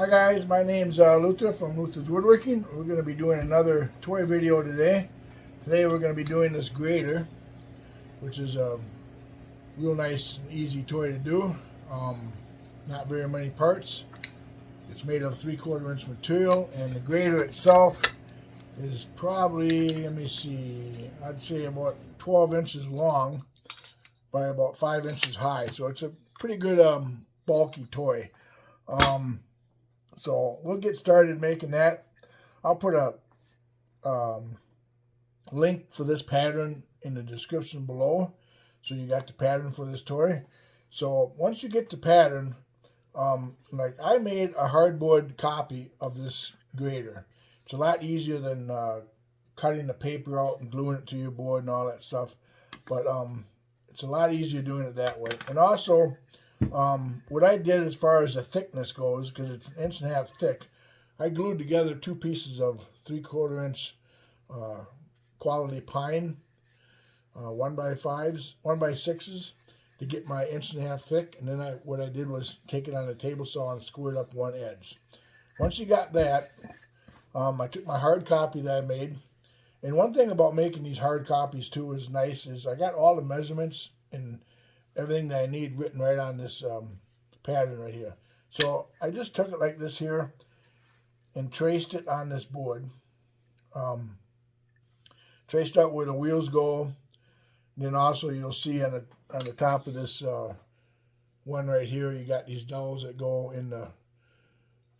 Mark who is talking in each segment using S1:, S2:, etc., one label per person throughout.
S1: Hi guys, my name's Luther from Luther's Woodworking. We're going to be doing another toy video today. Today we're going to be doing this grater, which is a real nice and easy toy to do. Not very many parts. It's made of 3/4 inch material, and the grater itself is probably, let me see, I'd say about 12 inches long by about 5 inches high. So it's a pretty good bulky toy. So we'll get started making that. I'll put a link for this pattern in the description below, so you got the pattern for this toy. So once you get the pattern, like I made a hardboard copy of this grater. It's a lot easier than cutting the paper out and gluing it to your board and all that stuff, but it's a lot easier doing it that way. And also, what I did as far as the thickness goes, because it's 1.5 inches thick, I glued together 2 pieces of 3/4 inch quality pine 1x5s, 1x6s to get my 1.5 inches thick. And then what I did was take it on the table saw and squared up one edge. Once you got that, I took my hard copy that I made. And one thing about making these hard copies too is nice is I got all the measurements and everything that I need written right on this pattern right here. So I just took it like this here and traced it on this board. Traced out where the wheels go. And then also you'll see on the top of this one right here, you got these dowels that go in the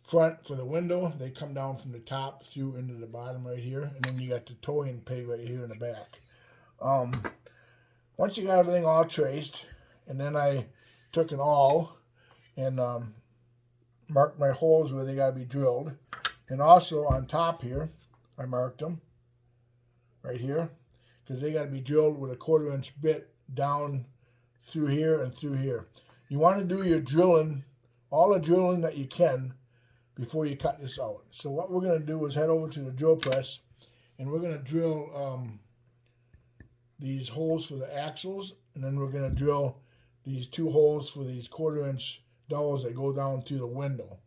S1: front for the window. They come down from the top through into the bottom right here. And then you got the towing peg right here in the back. Once you got everything all traced, and then I took an awl and marked my holes where they got to be drilled. And also on top here, I marked them right here because they got to be drilled with a 1/4 inch bit down through here and through here. You want to do your drilling, all the drilling that you can before you cut this out. So what we're going to do is head over to the drill press, and we're going to drill these holes for the axles, and then we're going to drill these 2 holes for these 1/4 inch dowels that go down through the window.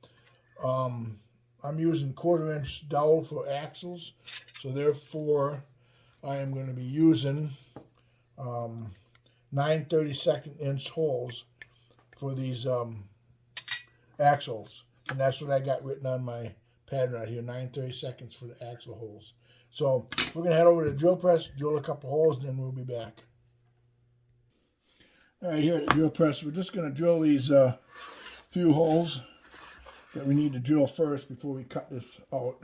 S1: I'm using 1/4 inch dowel for axles, so therefore I am going to be using 9/32 inch holes for these axles, and that's what I got written on my pattern right here, 9/32 for the axle holes. So we're going to head over to the drill press, drill a couple holes, and then we'll be back. All right, here at the drill press, we're just going to drill these few holes that we need to drill first before we cut this out.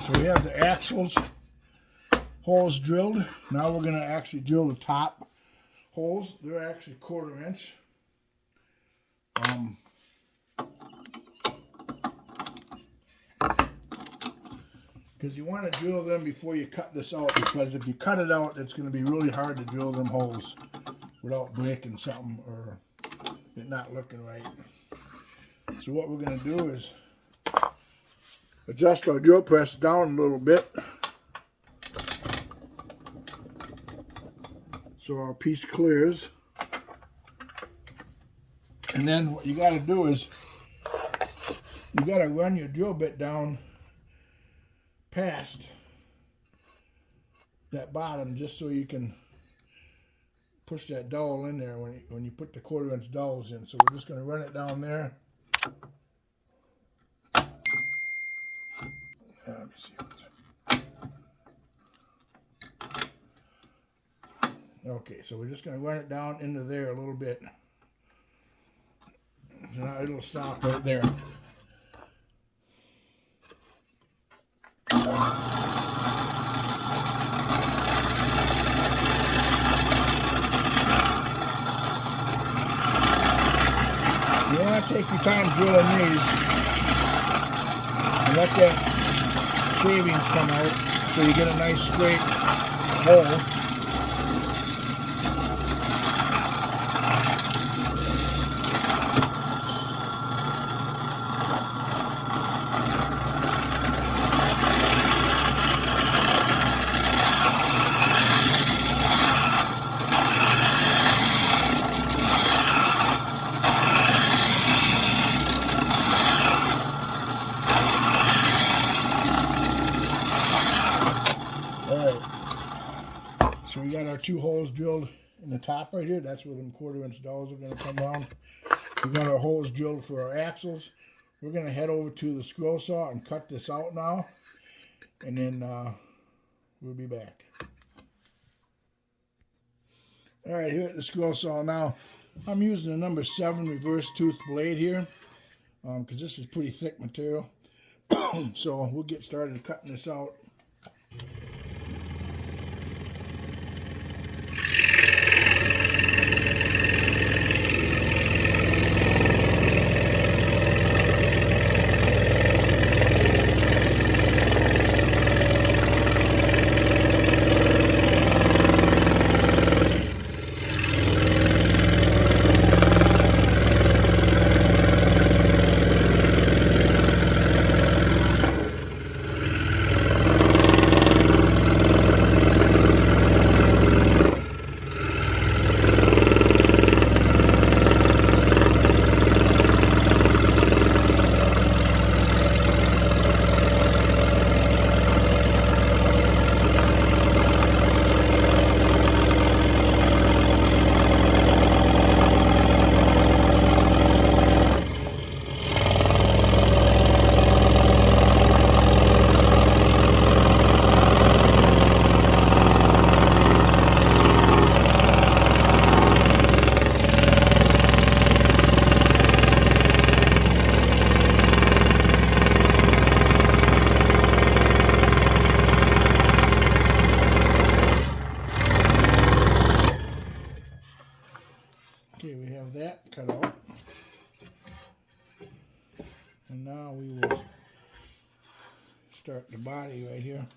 S1: So we have the axles holes drilled. Now we're going to actually drill the top holes. They're actually 1/4 inch. Because you want to drill them before you cut this out, because if you cut it out, it's going to be really hard to drill them holes without breaking something or it not looking right. So what we're going to do is adjust our drill press down a little bit so our piece clears. And then what you got to do is you got to run your drill bit down past that bottom just so you can push that dowel in there when you put the 1/4 inch dowels in. So we're just going to run it down there. Let me see. Okay, so we're just going to run it down into there a little bit. So now it'll stop right there. You want to take your time drilling these. let that shavings come out so you get a nice straight hole. So we got our 2 holes drilled in the top right here. That's where them 1/4-inch dowels are going to come down. We got our holes drilled for our axles. We're going to head over to the scroll saw and cut this out now. And then we'll be back. Alright, here at the scroll saw now. I'm using the number 7 reverse tooth blade here. Because this is pretty thick material. So we'll get started cutting this out. Okay, we have that cut out. And now we will start the body right here.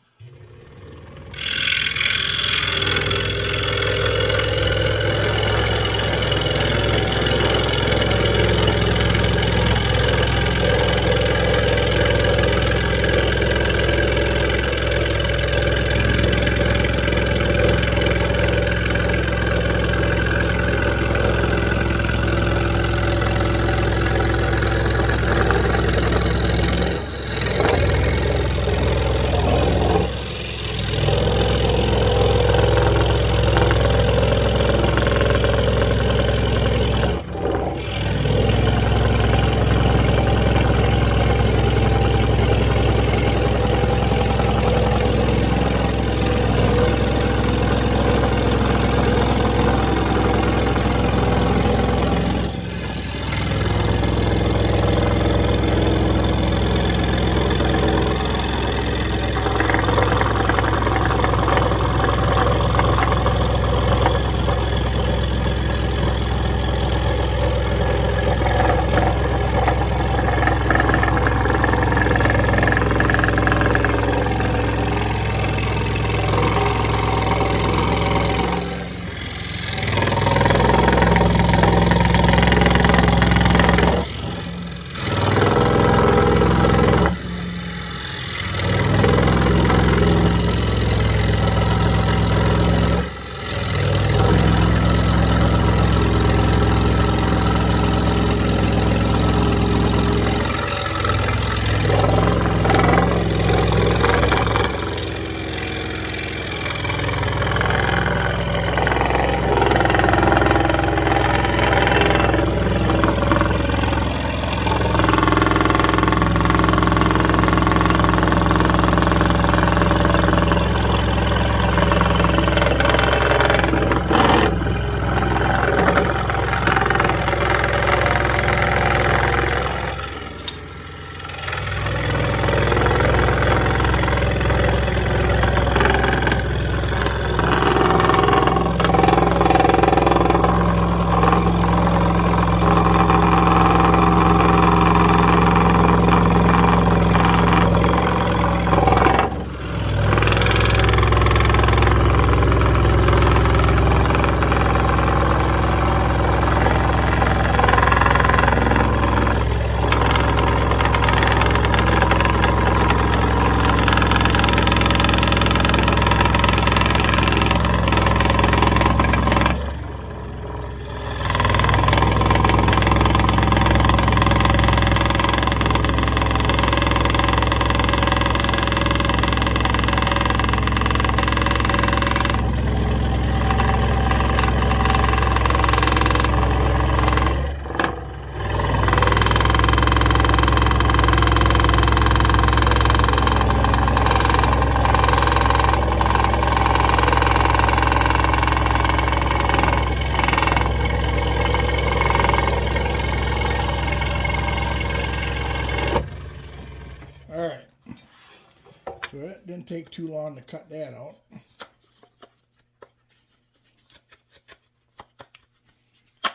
S1: didn't take too long to cut that out.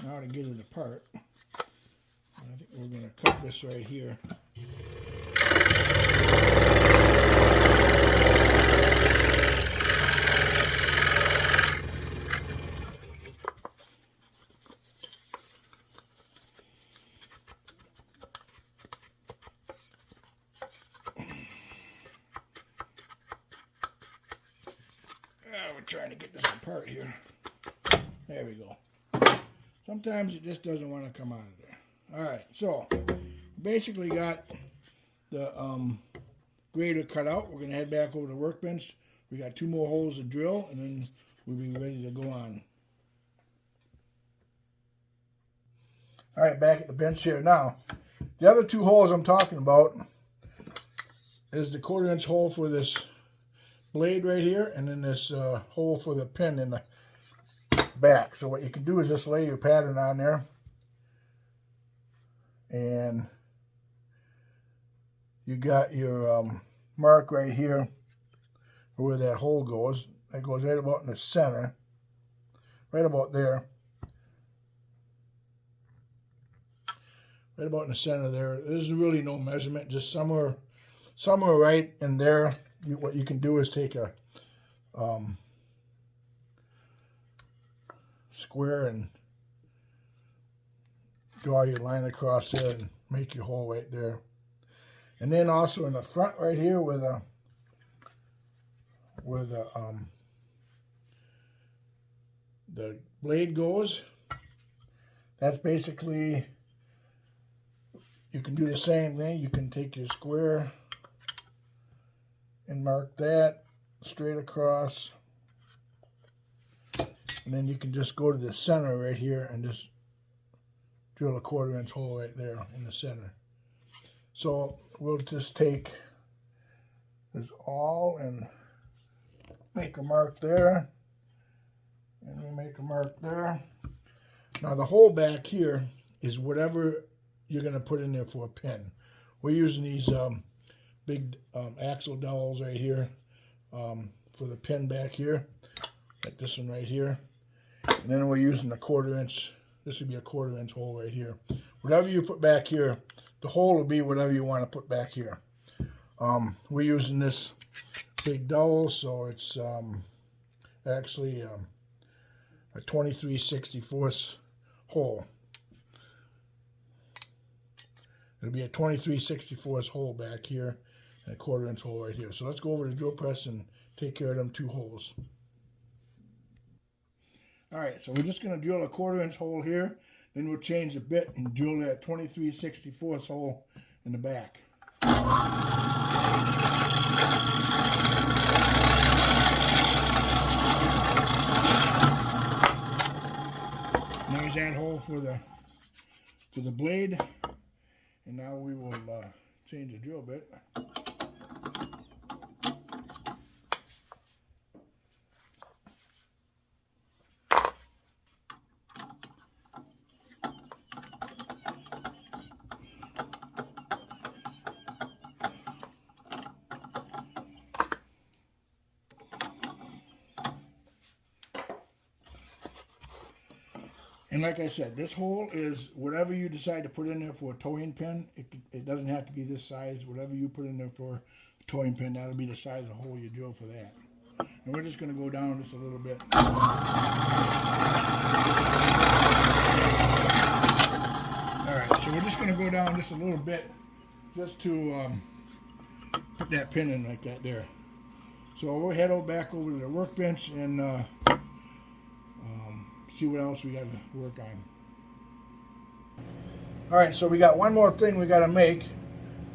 S1: Now to get it apart, I think we're going to cut this right here. We're trying to get this apart here. There we go. Sometimes it just doesn't want to come out of there. Alright, so basically got the grater cut out. We're going to head back over to the workbench. We got 2 more holes to drill, and then we'll be ready to go on. Alright, back at the bench here. Now, the other 2 holes I'm talking about is the 1/4-inch hole for this blade right here, and then this hole for the pin in the back. So what you can do is just lay your pattern on there, and you got your mark right here where that hole goes. That goes right about in the center, right about there, right about in the center there. There's really no measurement, just somewhere right in there. What you can do is take a square and draw your line across there and make your hole right there. And then also in the front right here where the blade goes, that's basically, you can do the same thing. You can take your square and mark that straight across, and then you can just go to the center right here and just drill a 1/4-inch hole right there in the center. So we'll just take this all and make a mark there, and we'll make a mark there. Now the hole back here is whatever you're going to put in there for a pin. We're using these big axle dowels right here for the pin back here, like this one right here. And then we're using a 1/4-inch. This would be a 1/4-inch hole right here. Whatever you put back here, the hole will be whatever you want to put back here. We're using this big dowel, so it's actually a 23/64 hole. It'll be a 23/64 hole back here and a 1/4-inch hole right here. So let's go over to the drill press and take care of them 2 holes. Alright, so we're just going to drill a 1/4-inch hole here, then we'll change the bit and drill that 23/64 hole in the back. There's that hole for the blade, and now we will change the drill bit. And like I said, this hole is whatever you decide to put in there for a towing pin. It doesn't have to be this size. Whatever you put in there for a towing pin, that'll be the size of the hole you drill for that. And we're just going to go down just a little bit. Alright, so we're just going to go down just a little bit just to put that pin in like that there. So we'll head back over to the workbench and see what else we got to work on. Alright, so we got one more thing we got to make.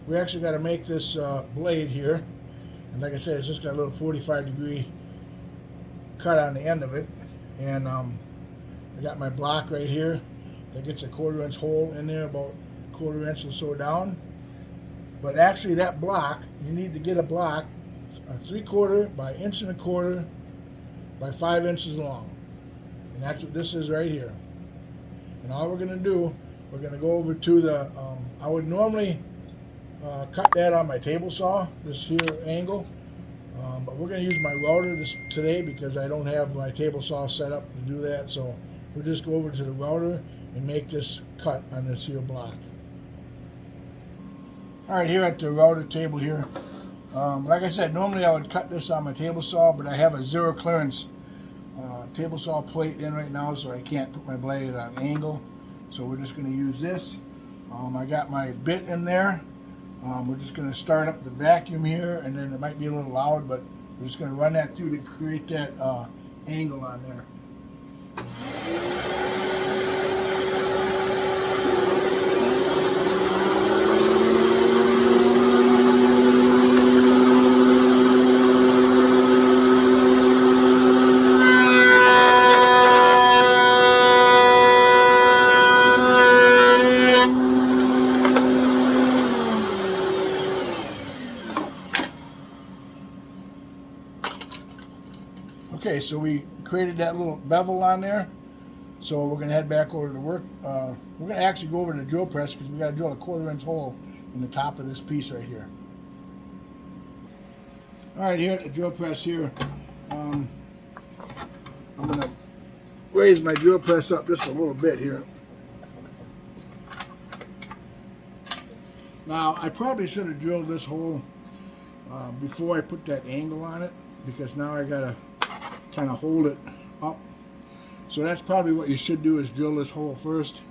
S1: We actually got to make this blade here. And like I said, it's just got a little 45-degree cut on the end of it. And I got my block right here. That gets a 1/4-inch hole in there, about a 1/4 inch or so down. But actually that block, you need to get a block 3/4 by 1.25 inches by 5 inches long. And that's what this is right here. And all we're going to do, we're going to go over to the, I would normally cut that on my table saw, this here angle. But we're going to use my router today because I don't have my table saw set up to do that. So we'll just go over to the router and make this cut on this here block. All right, here at the router table here, like I said, normally I would cut this on my table saw, but I have a zero clearance table saw plate in right now, so I can't put my blade at an angle. So we're just going to use this. I got my bit in there. We're just going to start up the vacuum here, and then it might be a little loud, but we're just going to run that through to create that angle on there. Okay, so we created that little bevel on there. So we're going to head back over to the work. We're going to actually go over to the drill press because we got to drill a 1/4 inch hole in the top of this piece right here. All right, here at the drill press here, I'm going to raise my drill press up just a little bit here. Now, I probably should have drilled this hole before I put that angle on it, because now I got to kind of hold it up. So that's probably what you should do, is drill this hole first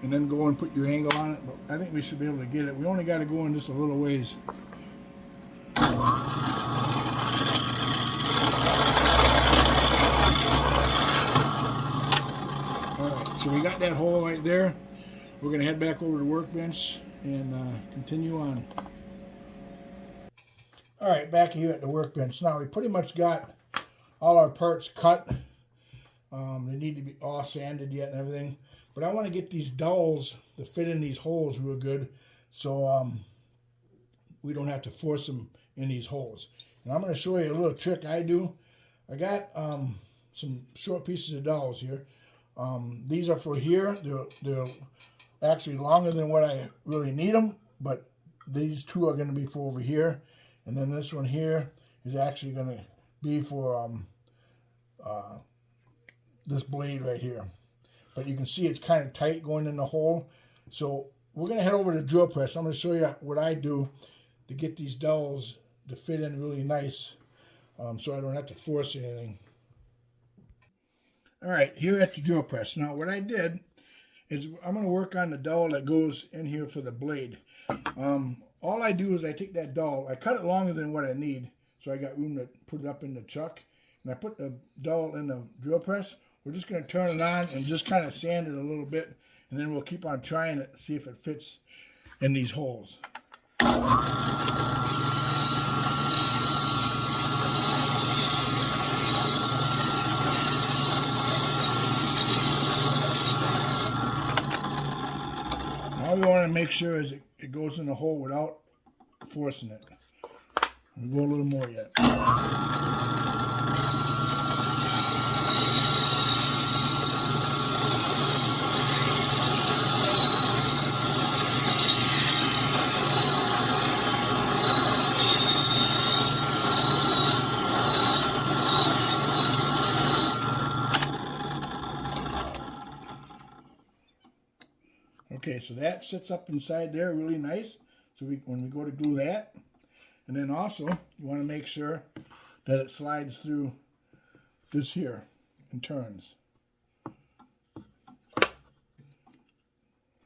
S1: and then go and put your angle on it. But I think we should be able to get it. We only got to go in just a little ways. Alright, so we got that hole right there. We're going to head back over to the workbench and continue on. Alright, back here at the workbench. Now we pretty much got all our parts cut. They need to be all sanded yet and everything. But I want to get these dowels to fit in these holes real good, so we don't have to force them in these holes. And I'm going to show you a little trick I do. I got some short pieces of dowels here. These are for here. They're actually longer than what I really need them, but these two are going to be for over here. And then this one here is actually going to be for this blade right here. But you can see it's kind of tight going in the hole. So we're going to head over to the drill press. I'm going to show you what I do to get these dowels to fit in really nice, so I don't have to force anything. All right, here at the drill press. Now what I did is I'm going to work on the dowel that goes in here for the blade. All I do is I take that dowel, I cut it longer than what I need, so I got room to put it up in the chuck. And I put the dowel in the drill press. We're just going to turn it on and just kind of sand it a little bit, and then we'll keep on trying it, see if it fits in these holes. All we want to make sure is it goes in the hole without forcing it. We'll go a little more yet. Okay, so that sits up inside there really nice. So when we go to glue that, and then also you want to make sure that it slides through this here and turns.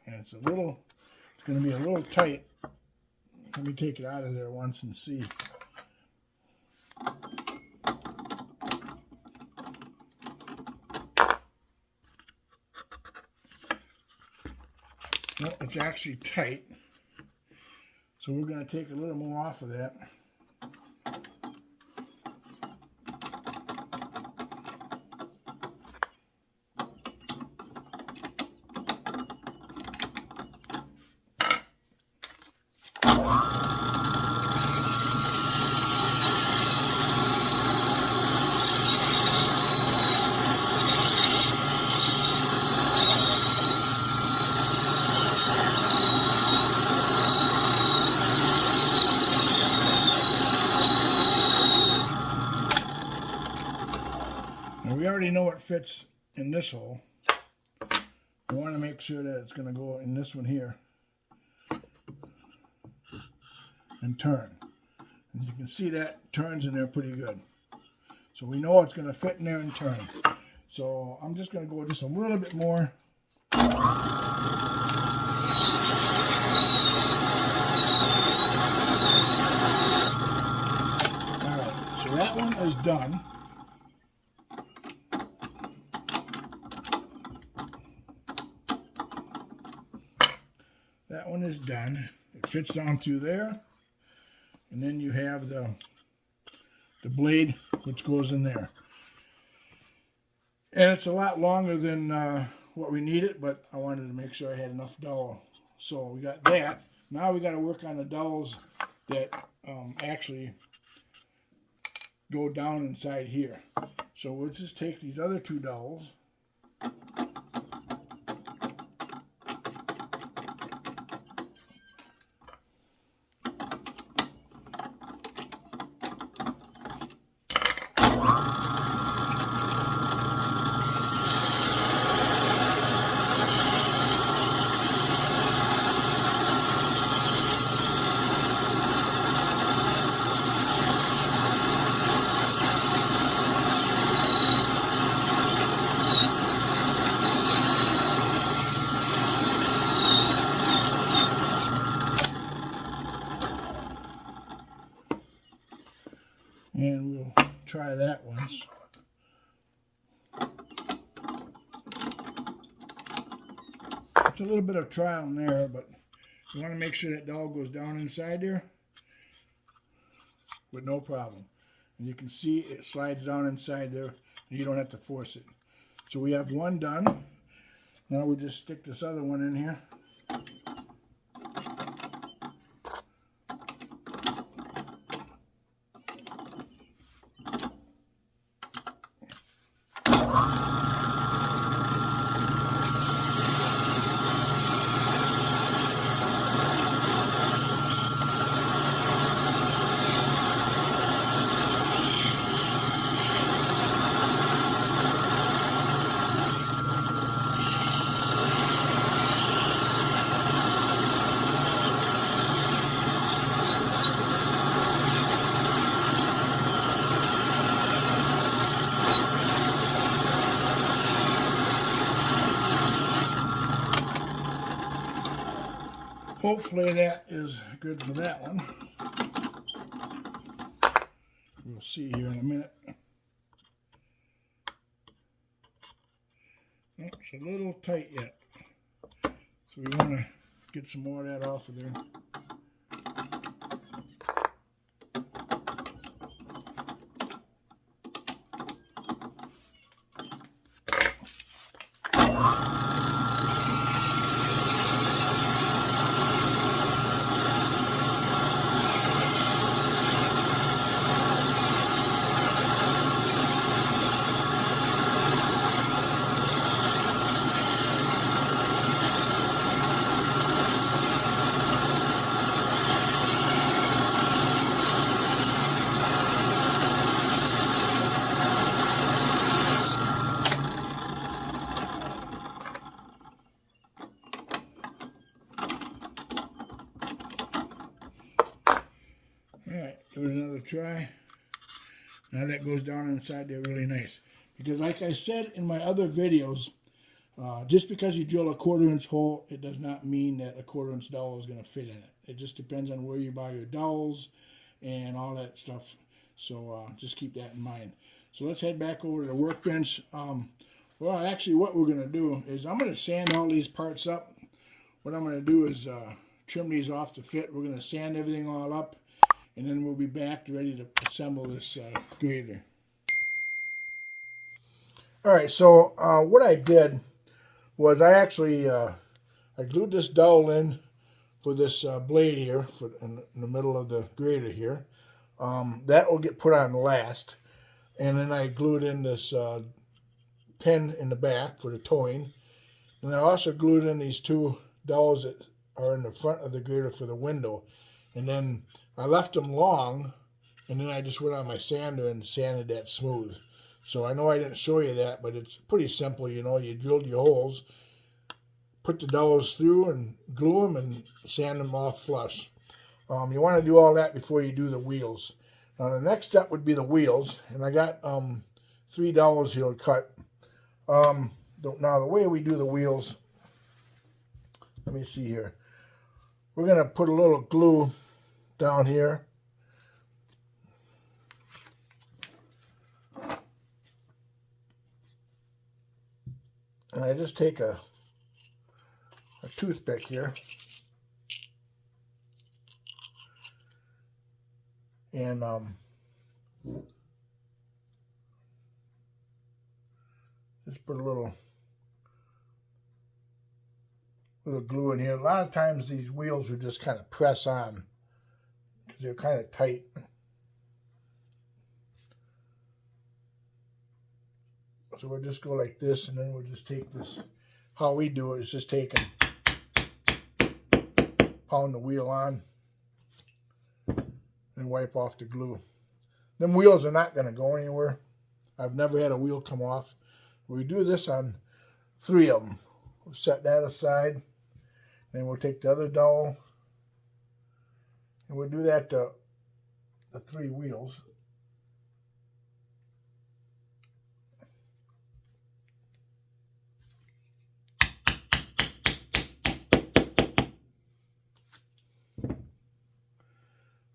S1: And it's going to be a little tight. Let me take it out of there once and see. Well, it's actually tight, so we're going to take a little more off of that. already know it fits in this hole. I want to make sure that it's going to go in this one here and turn. And you can see that turns in there pretty good. So we know it's going to fit in there and turn. So I'm just going to go just a little bit more. Alright, so that one is done. That one is done. It fits down through there. And then you have the blade which goes in there. And it's a lot longer than what we needed, but I wanted to make sure I had enough dowel. So we got that. Now we got to work on the dowels that actually go down inside here. So we'll just take these other two dowels. And we'll try that once. It's a little bit of trial and error, but you want to make sure that dowel goes down inside there with no problem. And you can see it slides down inside there, and you don't have to force it. So we have one done. Now we just stick this other one in here. Hopefully that is good for that one. We'll see here in a minute. It's a little tight yet. So we want to get some more of that off of there. Alright, give it another try. Now that goes down inside there really nice. Because like I said in my other videos, just because you drill a 1/4 inch hole, it does not mean that a 1/4 inch dowel is going to fit in it. It just depends on where you buy your dowels and all that stuff. So just keep that in mind. So let's head back over to the workbench. Well, actually what we're going to do is I'm going to sand all these parts up. What I'm going to do is trim these off to fit. We're going to sand everything all up. And then we'll be back ready to assemble this grater. Alright, so what I did was I actually I glued this dowel in for this blade here in the middle of the grater here. That will get put on last. And then I glued in this pin in the back for the towing. And I also glued in these two dowels that are in the front of the grater for the window. And then I left them long, and then I just went on my sander and sanded that smooth. So I know I didn't show you that, but it's pretty simple. You know, you drilled your holes, put the dowels through and glue them and sand them off flush. You want to do all that before you do the wheels. Now the next step would be the wheels, and I got 3 dowels here to cut. Now the way we do the wheels, let me see here. We're going to put a little glue down here. And I just take a toothpick here and just put a little glue in here. A lot of times these wheels are just kind of press on because they're kind of tight. So we'll just go like this, and then we'll just take this. How we do it is just take and pound the wheel on and wipe off the glue. Them wheels are not going to go anywhere. I've never had a wheel come off. We do this on 3 of them. We'll set that aside. Then we'll take the other dowel, and we'll do that to the 3 wheels.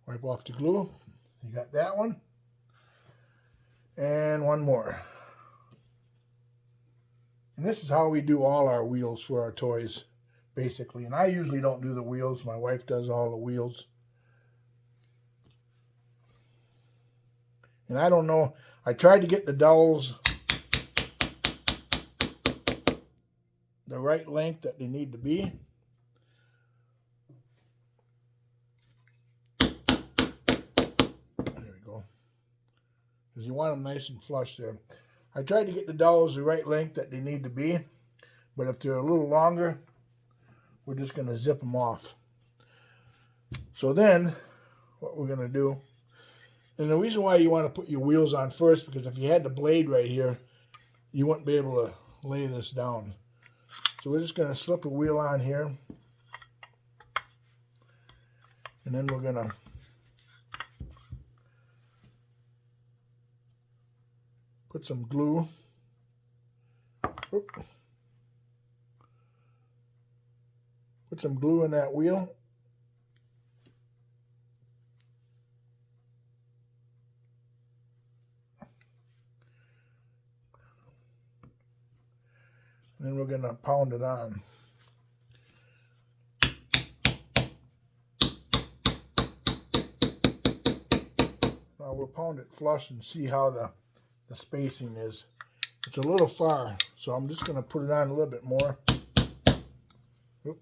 S1: Wipe off the glue. You got that one. And one more. And this is how we do all our wheels for our toys, basically. And I usually don't do the wheels. My wife does all the wheels. And I don't know. I tried to get the dowels the right length that they need to be. Because you want them nice and flush there. I tried to get the dowels the right length that they need to be, but if they're a little longer, we're just going to zip them off. So then, what we're going to do, and the reason why you want to put your wheels on first, because if you had the blade right here, you wouldn't be able to lay this down. So we're just going to slip a wheel on here, and then we're going to put some glue. Put some glue in that wheel. And then we're going to pound it on. Now we'll pound it flush and see how the spacing is. It's a little far, so I'm just going to put it on a little bit more. Oop.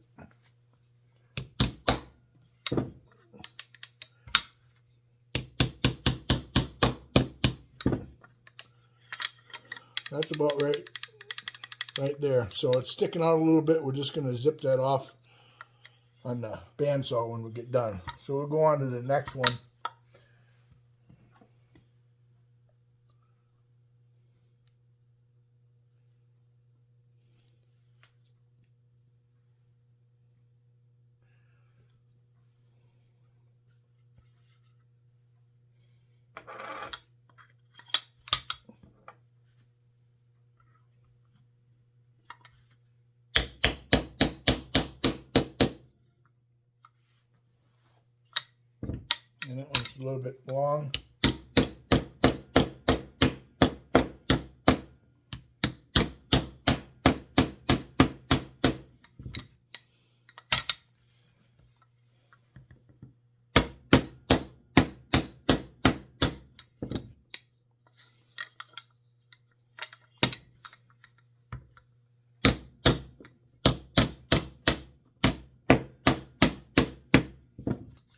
S1: That's about right there. So it's sticking out a little bit. We're just going to zip that off on the bandsaw when we get done. So we'll go on to the next one. And that one's a little bit long.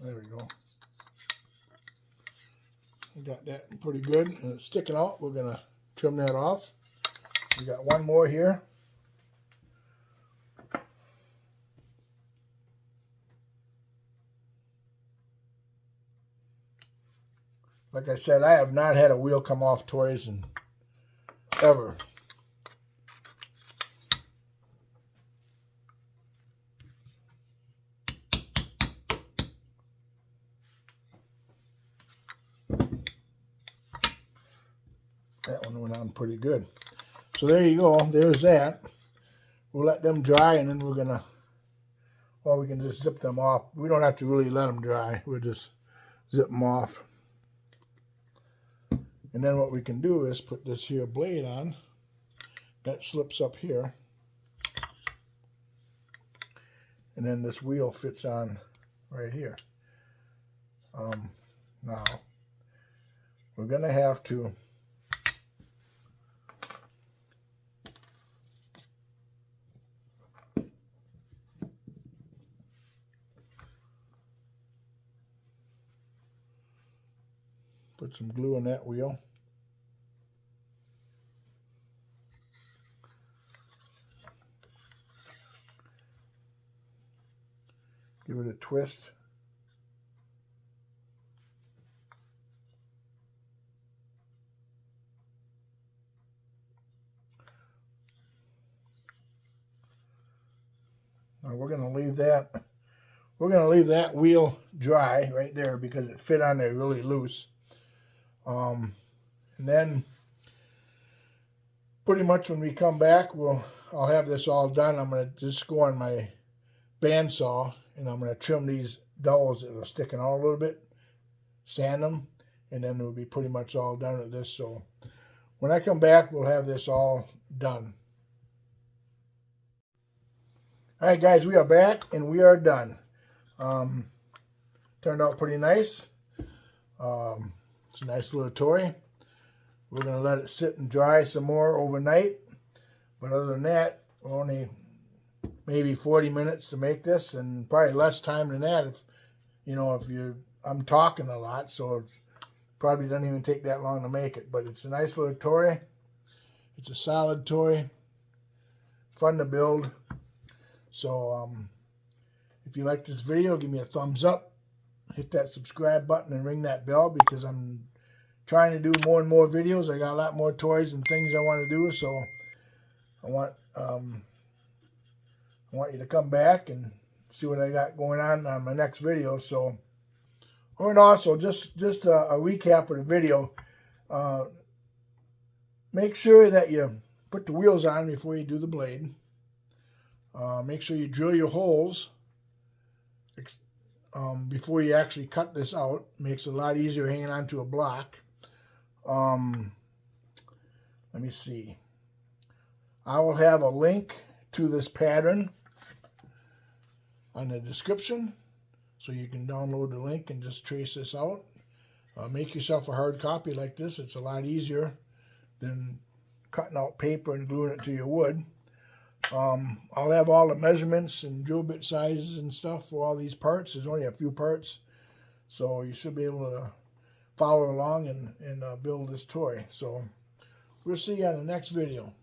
S1: There we go. We got that pretty good, and it's sticking out. We're going to trim that off. We got one more here. Like I said, I have not had a wheel come off toys in ever. That one went on pretty good. So there you go. There's that. We'll let them dry, and then we're going to, well, we can just zip them off. We don't have to really let them dry. We'll just zip them off. And then what we can do is put this here blade on. That slips up here. And then this wheel fits on right here. Now, we're going to have to put some glue in that wheel. Give it a twist. Now we're going to leave that. We're going to leave that wheel dry right there because it fit on there really loose. And then pretty much when we come back, I'll have this all done. I'm going to just go on my bandsaw and I'm going to trim these dowels that are sticking out a little bit, sand them, and then we'll be pretty much all done with this. So when I come back, we'll have this all done. All right, guys, we are back and we are done. Turned out pretty nice. It's a nice little toy. We're going to let it sit and dry some more overnight. But other than that, only maybe 40 minutes to make this, and probably less time than that if I'm talking a lot, so it probably doesn't even take that long to make it. But it's a nice little toy. It's a solid toy. Fun to build. So if you like this video, give me a thumbs up. Hit that subscribe button and ring that bell because I'm trying to do more and more videos. I got a lot more toys and things I want to do, so I want you to come back and see what I got going on my next video. So, and also just a recap of the video. Make sure that you put the wheels on before you do the blade. Make sure you drill your holes before you actually cut this out. Makes it a lot easier hanging onto a block. Let me see. I will have a link to this pattern on the description, so you can download the link and just trace this out. Make yourself a hard copy like this. It's a lot easier than cutting out paper and gluing it to your wood. I'll have all the measurements and drill bit sizes and stuff for all these parts. There's only a few parts, so you should be able to follow along and build this toy. So we'll see you on the next video.